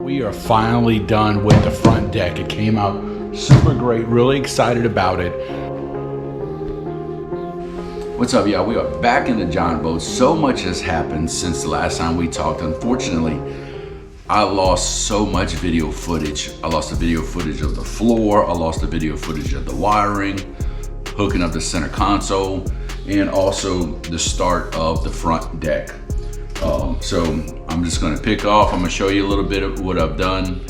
We are finally done with the front deck. It came out super great, really excited about it. What's up, y'all? We are back in the John boat. So much has happened since the last time we talked. Unfortunately, I lost so much video footage. I lost the video footage of the floor. I lost the video footage of the wiring, hooking up the center console, and also the start of the front deck. So I'm just gonna pick off. I'm gonna show you a little bit of what I've done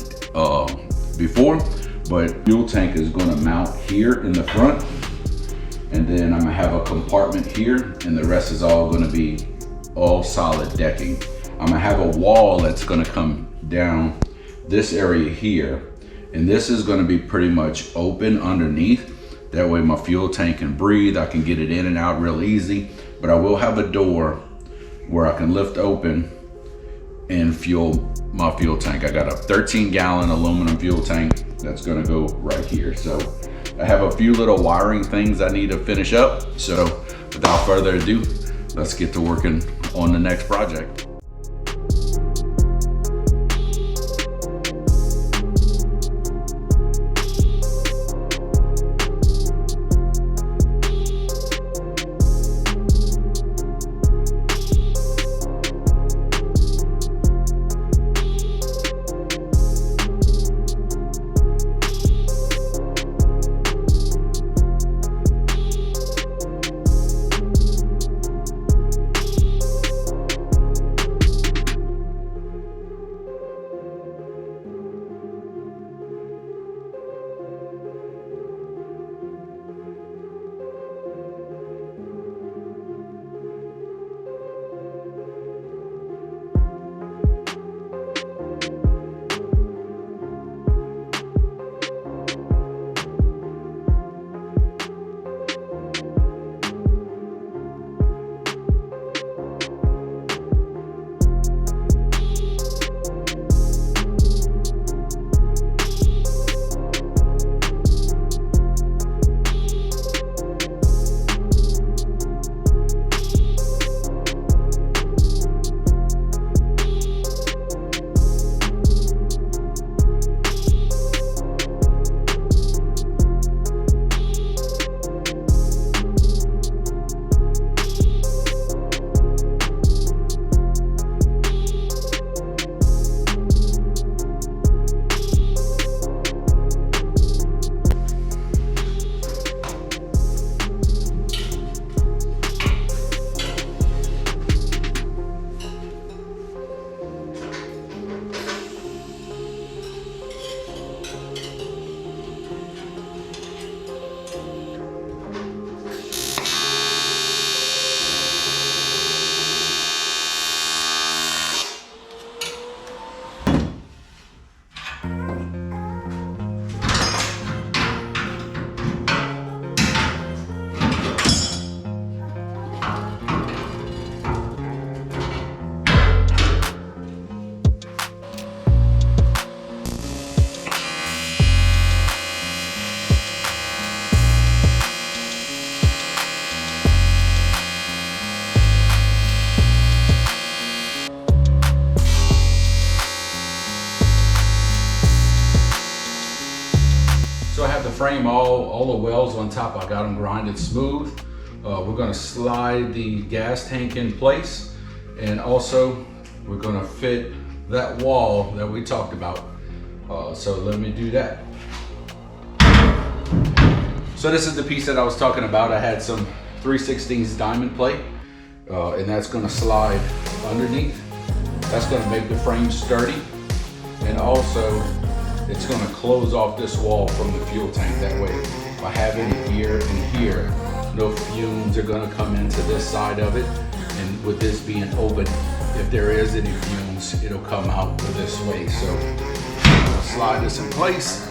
before, but fuel tank is gonna mount here in the front, and then I'm gonna have a compartment here, and the rest is all gonna be all solid decking. I'm gonna have a wall that's gonna come down this area here, and this is gonna be pretty much open underneath. That way my fuel tank can breathe. I can get it in and out real easy, but I will have a door where I can lift open and fuel my fuel tank. I got a 13-gallon aluminum fuel tank that's gonna go right here. So I have a few little wiring things I need to finish up. So without further ado, let's get to working on the next project. So I have the frame, all the welds on top, I got them grinded smooth. We're gonna slide the gas tank in place, and also we're gonna fit that wall that we talked about. So let me do that. So this is the piece that I was talking about. I had some 3/16 diamond plate, and that's gonna slide underneath. That's gonna make the frame sturdy, and also it's gonna close off this wall from the fuel tank. That way, if I have any here and here, no fumes are gonna come into this side of it. And with this being open, if there is any fumes, it'll come out this way. So I'll slide this in place.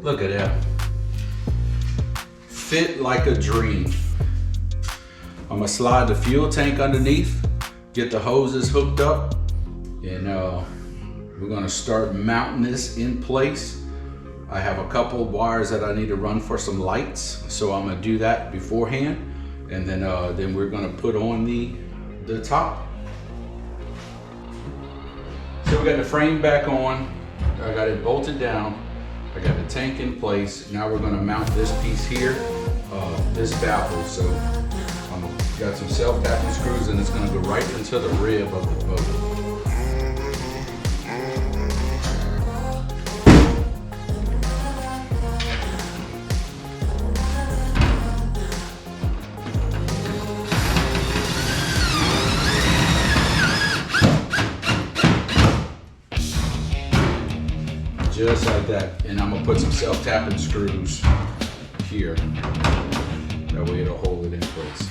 Look at that. Fit like a dream. I'm gonna slide the fuel tank underneath, get the hoses hooked up, and we're gonna start mounting this in place. I have a couple of wires that I need to run for some lights, so I'm gonna do that beforehand, and then we're gonna put on the top. So we got the frame back on. I got it bolted down. I got the tank in place. Now we're gonna mount this piece here, this baffle. So got some self-tapping screws, and it's gonna go right into the rib of the boat. Just like that. And I'm gonna put some self-tapping screws here. That way it'll hold it in place.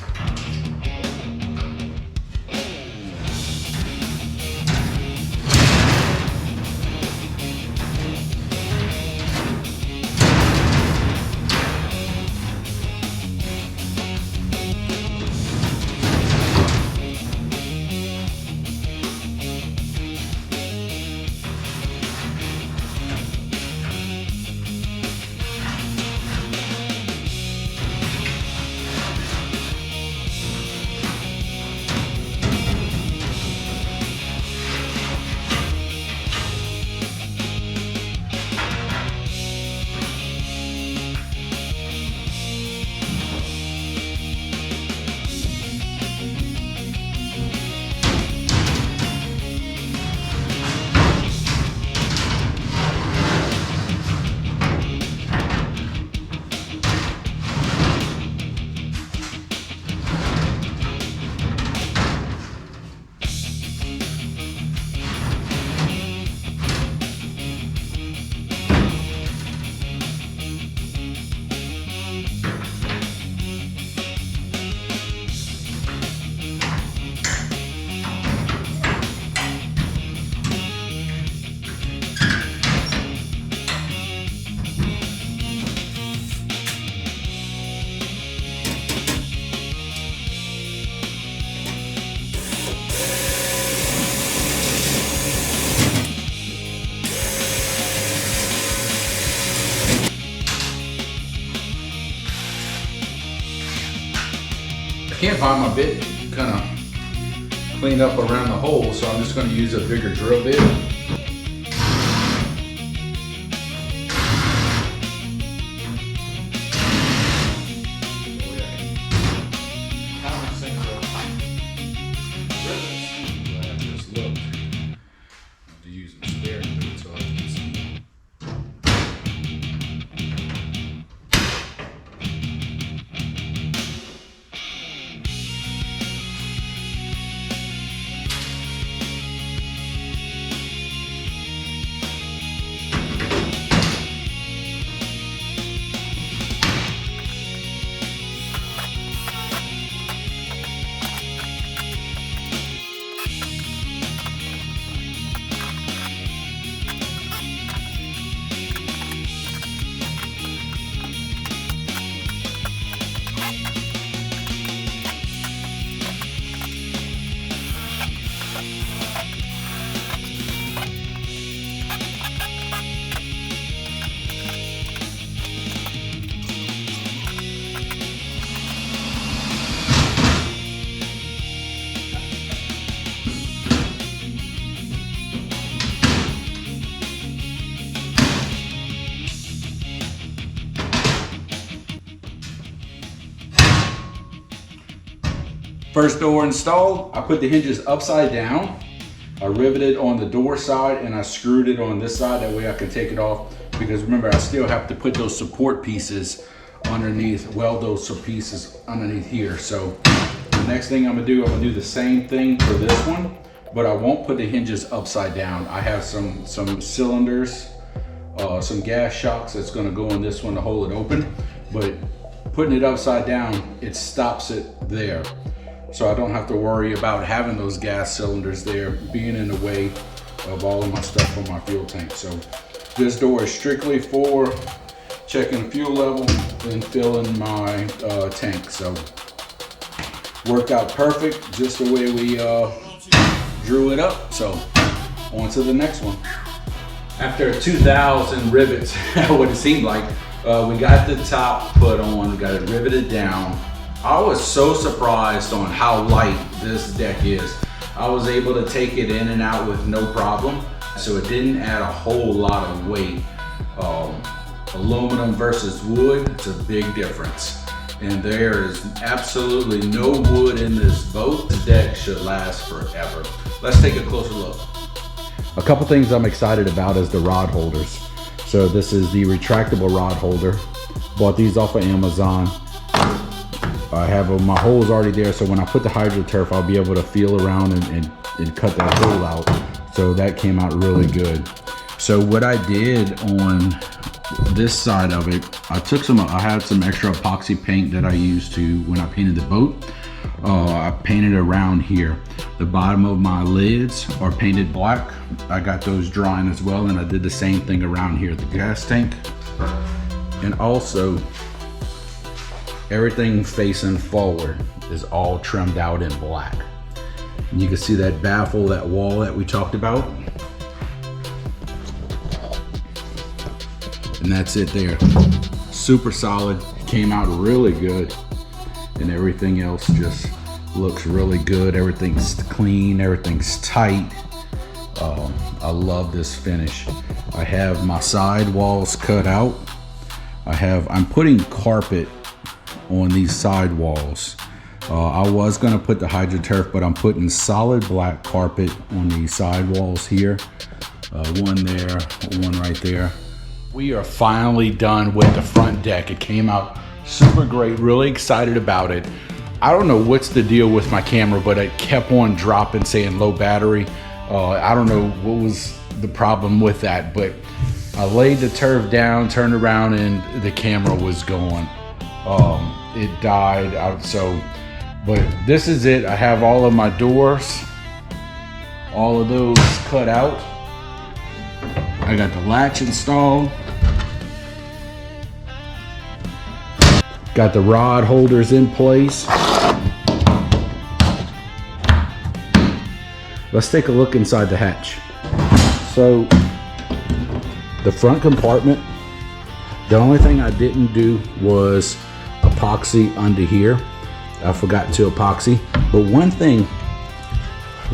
I can't find my bit kind of clean up around the hole, so I'm just going to use a bigger drill bit. First door installed, I put the hinges upside down. I riveted on the door side and I screwed it on this side. That way I can take it off, because remember, I still have to put those support pieces underneath, weld those pieces underneath here. So the next thing I'm gonna do the same thing for this one, but I won't put the hinges upside down. I have some cylinders, some gas shocks that's gonna go in this one to hold it open, but putting it upside down, it stops it there. So I don't have to worry about having those gas cylinders there being in the way of all of my stuff from my fuel tank. So this door is strictly for checking fuel level and filling my tank. So worked out perfect, just the way we drew it up. So on to the next one. After 2,000 rivets, what it seemed like, we got the top put on, we got it riveted down. I was so surprised on how light this deck is. I was able to take it in and out with no problem, so it didn't add a whole lot of weight. Aluminum versus wood, it's a big difference. And there is absolutely no wood in this boat. The deck should last forever. Let's take a closer look. A couple things I'm excited about is the rod holders. So this is the retractable rod holder. Bought these off of Amazon. I have my holes already there, so when I put the HydroTurf, I'll be able to feel around and cut that hole out. So that came out really good. So what I did on this side of it, I had some extra epoxy paint that I used when I painted the boat. I painted around here. The bottom of my lids are painted black. I got those drying as well, and I did the same thing around here, the gas tank. And also, everything facing forward is all trimmed out in black. And you can see that baffle, that wall that we talked about. And that's it there. Super solid, came out really good. And everything else just looks really good. Everything's clean, everything's tight. I love this finish. I have my side walls cut out. I'm putting carpet on these side walls. I was gonna put the HydroTurf, but I'm putting solid black carpet on these side walls here. One there, one right there. We are finally done with the front deck. It came out super great, really excited about it. I don't know what's the deal with my camera, but it kept on dropping, saying low battery. I don't know what was the problem with that, but I laid the turf down, turned around, and the camera was going. It died out, but this is it. I have all of my doors, all of those cut out. I got the latch installed. Got the rod holders in place. Let's take a look inside the hatch. So, the front compartment, the only thing I didn't do was epoxy under here. I forgot to epoxy. But one thing,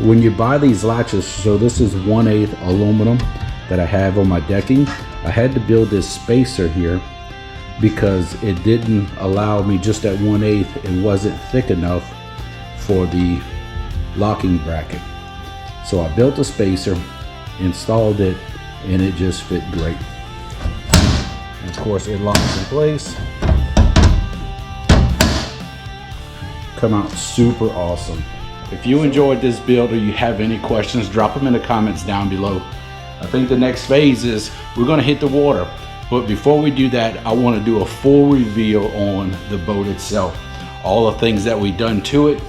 when you buy these latches, so this is 1/8 aluminum that I have on my decking. I had to build this spacer here because it didn't allow me, just at 1/8, it wasn't thick enough for the locking bracket. So I built a spacer, installed it, and it just fit great. And of course it locks in place. Come out super awesome. If you enjoyed this build or you have any questions, drop them in the comments down below. I think the next phase is we're gonna hit the water. But before we do that, I want to do a full reveal on the boat itself. All the things that we done to it,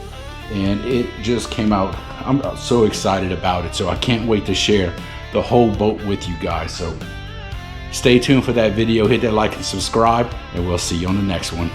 and it just came out. I'm so excited about it, so I can't wait to share the whole boat with you guys. So stay tuned for that video, hit that like and subscribe, and we'll see you on the next one.